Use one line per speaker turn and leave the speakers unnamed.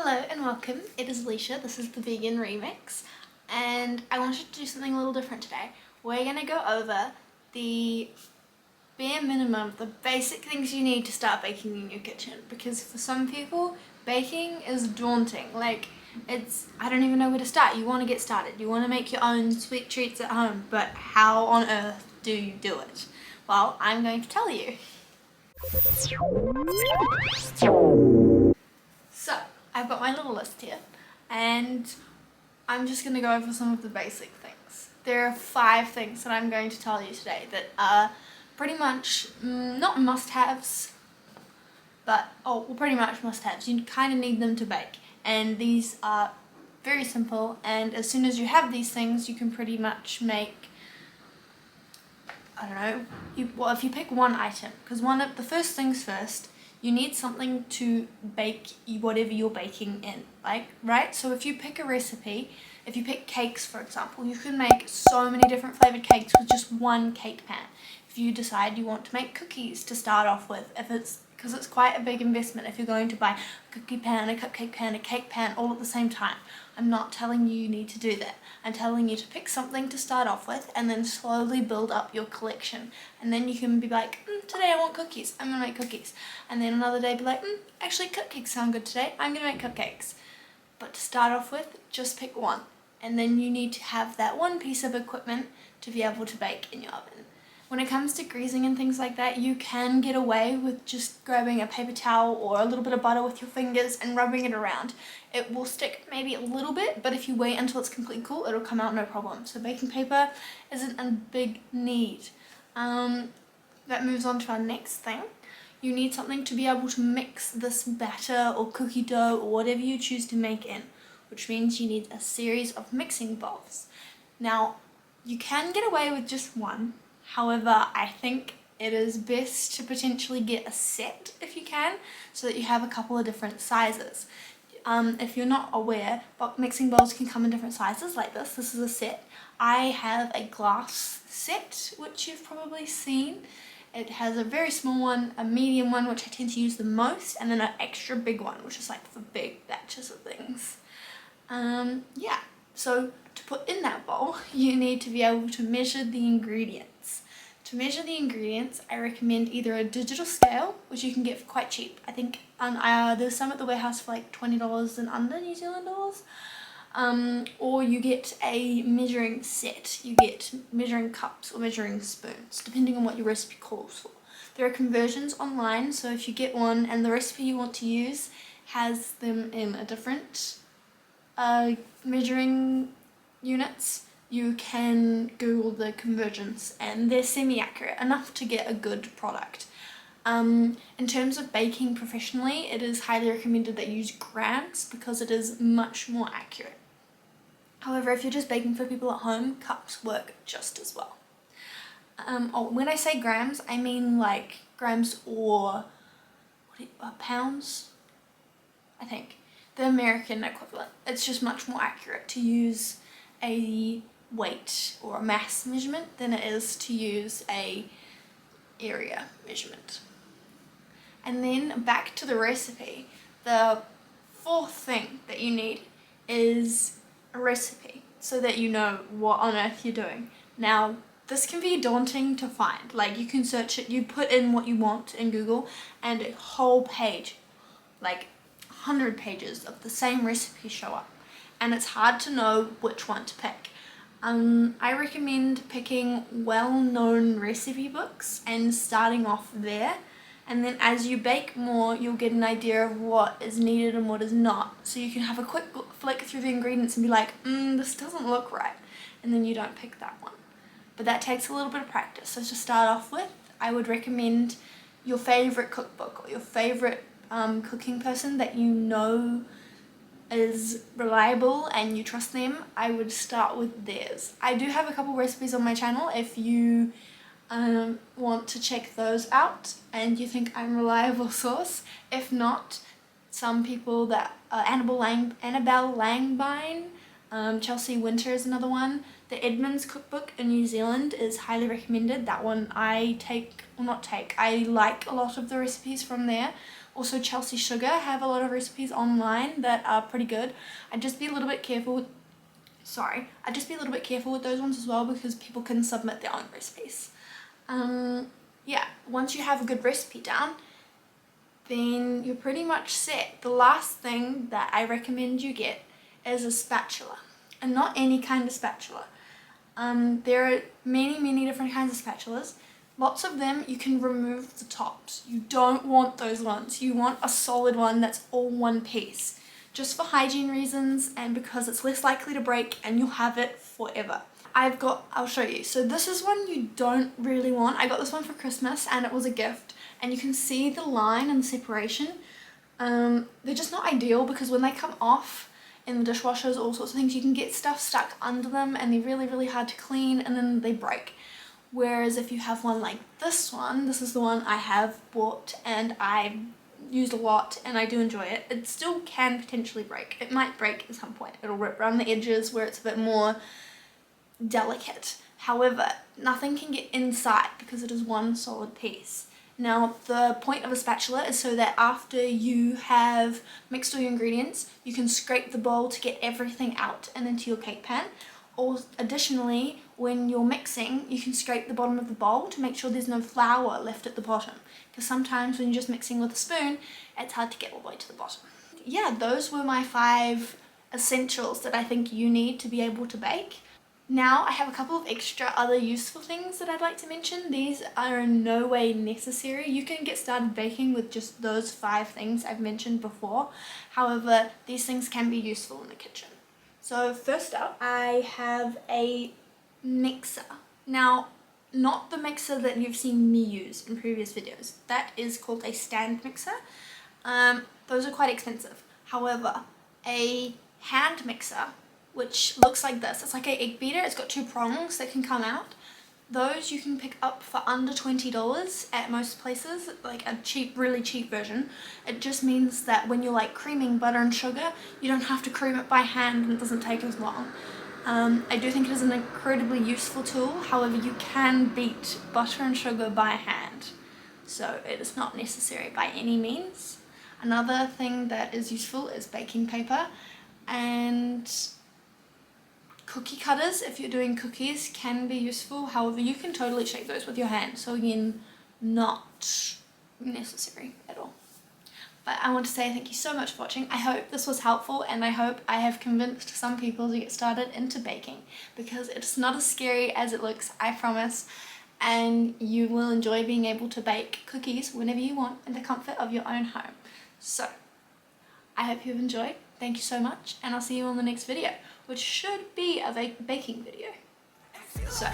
Hello and welcome, it is Aleisha, this is the vegan remix, and I wanted to do something a little different today. We're going to go over the bare minimum, the basic things you need to start baking in your kitchen, because for some people, baking is daunting. I don't even know where to start. You want to get started, you want to make your own sweet treats at home, but how on earth do you do it? Well, I'm going to tell you. So, I've got my little list here, and I'm just going to go over some of the basic things. There are 5 things that I'm going to tell you today that are pretty much, not must-haves, but, pretty much must-haves. You kind of need them to bake, and these are very simple, and as soon as you have these things, you can pretty much make, I don't know, if you pick one item, because the first things first, you need something to bake whatever you're baking in, right? So if you pick a recipe, if you pick cakes for example, you can make so many different flavored cakes with just one cake pan. If you decide you want to make cookies to start off with, because it's quite a big investment if you're going to buy a cookie pan, a cupcake pan, a cake pan all at the same time. I'm not telling you need to do that. I'm telling you to pick something to start off with and then slowly build up your collection. And then you can be like, today I want cookies, I'm gonna make cookies. And then another day be like, actually cupcakes sound good today, I'm gonna make cupcakes. But to start off with, just pick one. And then you need to have that one piece of equipment to be able to bake in your oven. When it comes to greasing and things like that, you can get away with just grabbing a paper towel or a little bit of butter with your fingers and rubbing it around. It will stick maybe a little bit, but if you wait until it's completely cool, it'll come out no problem. So baking paper isn't a big need. That moves on to our next thing. You need something to be able to mix this batter or cookie dough or whatever you choose to make in, which means you need a series of mixing bowls. Now, you can get away with just one. However, I think it is best to potentially get a set if you can, so that you have a couple of different sizes. If you're not aware, mixing bowls can come in different sizes like this. This is a set. I have a glass set, which you've probably seen. It has a very small one, a medium one, which I tend to use the most, and then an extra big one, which is like for big batches of things. Yeah, so to put in that bowl, you need to be able to measure the ingredients. To measure the ingredients, I recommend either a digital scale, which you can get for quite cheap. I think there's some at the warehouse for like $20 and under New Zealand dollars. Or you get a measuring set. You get measuring cups or measuring spoons, depending on what your recipe calls for. There are conversions online, so if you get one and the recipe you want to use has them in a different measuring units, you can Google the conversions and they're semi-accurate enough to get a good product. In terms of baking professionally, it is highly recommended that you use grams because it is much more accurate. However, if you're just baking for people at home, cups work just as well. When I say grams, I mean like grams or pounds, I think. The American equivalent. It's just much more accurate to use a weight or a mass measurement than it is to use a area measurement. And then back to the recipe. The 4th thing that you need is a recipe so that you know what on earth you're doing. Now, this can be daunting to find. Like, you can search it, you put in what you want in Google and a whole page, like 100 pages of the same recipe show up, and it's hard to know which one to pick. I recommend picking well-known recipe books and starting off there, and then as you bake more you'll get an idea of what is needed and what is not, so you can have a quick flick through the ingredients and be like, this doesn't look right, and then you don't pick that one. But that takes a little bit of practice. So to start off with, I would recommend your favorite cookbook or your favorite cooking person that you know is reliable and you trust them. I would start with theirs. I do have a couple recipes on my channel if you want to check those out and you think I'm a reliable source. If not, some people that Annabelle Langbein, Chelsea Winter is another one. The Edmonds cookbook in New Zealand is highly recommended. That one I like a lot of the recipes from there, Also Chelsea Sugar have a lot of recipes online that are pretty good. I'd just be a little bit careful with, those ones as well, because people can submit their own recipes. Yeah, once you have a good recipe down, then you're pretty much set. The last thing that I recommend you get is a spatula, and not any kind of spatula. There are many different kinds of spatulas. Lots of them you can remove the tops. You don't want those ones. You want a solid one that's all one piece, just for hygiene reasons and because it's less likely to break and you'll have it forever. I'll show you. So this is one you don't really want. I got this one for Christmas and it was a gift, and you can see the line and the separation. They're just not ideal because when they come off in the dishwashers, all sorts of things, you can get stuff stuck under them and they're really hard to clean, and then they break. Whereas if you have one like this one, this is the one I have bought and I used a lot and I do enjoy it, it still can potentially break. It might break at some point. It'll rip around the edges where it's a bit more delicate. However, nothing can get inside because it is one solid piece. Now, the point of a spatula is so that after you have mixed all your ingredients, you can scrape the bowl to get everything out and into your cake pan. Or additionally, when you're mixing, you can scrape the bottom of the bowl to make sure there's no flour left at the bottom. Because sometimes when you're just mixing with a spoon, it's hard to get all the way to the bottom. Yeah, those were my 5 essentials that I think you need to be able to bake. Now I have a couple of extra other useful things that I'd like to mention. These are in no way necessary. You can get started baking with just those 5 things I've mentioned before. However, these things can be useful in the kitchen. So first up, I have a mixer. Now, not the mixer that you've seen me use in previous videos. That is called a stand mixer. Those are quite expensive. However, a hand mixer, which looks like this, it's like an egg beater, it's got 2 prongs that can come out. Those you can pick up for under $20 at most places, like a really cheap version. It just means that when you're like creaming butter and sugar, you don't have to cream it by hand and it doesn't take as long. I do think it is an incredibly useful tool. However, you can beat butter and sugar by hand, so it is not necessary by any means. Another thing that is useful is baking paper, and cookie cutters, if you're doing cookies, can be useful. However, you can totally shape those with your hand, so again, not necessary at all. But I want to say thank you so much for watching. I hope this was helpful, and I hope I have convinced some people to get started into baking, because it's not as scary as it looks, I promise, and you will enjoy being able to bake cookies whenever you want in the comfort of your own home. So, I hope you've enjoyed. Thank you so much, and I'll see you on the next video, which should be a baking video. So,